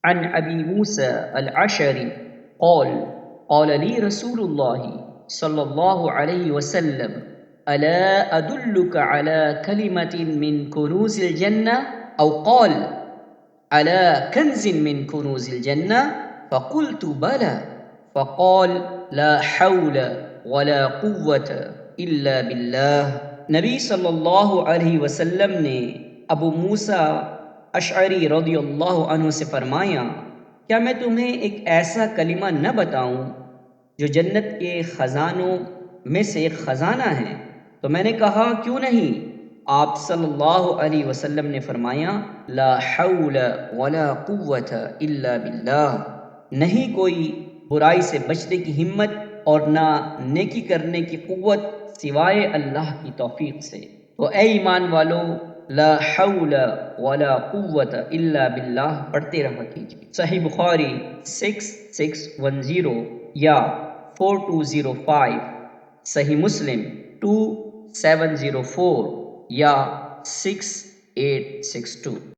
عن ابی موسى العشری قال قال لي رسول الله صلی اللہ علیہ وسلم الا ادلك على كلمة من كنوز الجنة او قال على كنز من كنوز الجنة فقلت بلى فقال لا حول ولا قوة الا بالله. نبی صلی اللہ علیہ وسلم نے ابو موسیٰ اشعری رضی اللہ عنہ سے فرمایا، کیا میں تمہیں ایک ایسا کلمہ نہ بتاؤں جو جنت کے خزانوں میں سے ایک خزانہ ہے؟ تو میں نے کہا کیوں نہیں؟ آپ صلی اللہ علیہ وسلم نے فرمایا لا حول ولا قوت الا باللہ، نہیں کوئی برائی سے بچنے کی ہمت اور نہ نیکی کرنے کی قوت سوائے اللہ کی توفیق سے. تو اے ایمان والو، لا حول ولا قوت الا باللہ پڑھتے رہا کیجیے. صحیح بخاری 6610 یا 4205، صحیح مسلم 2704 یا 6862.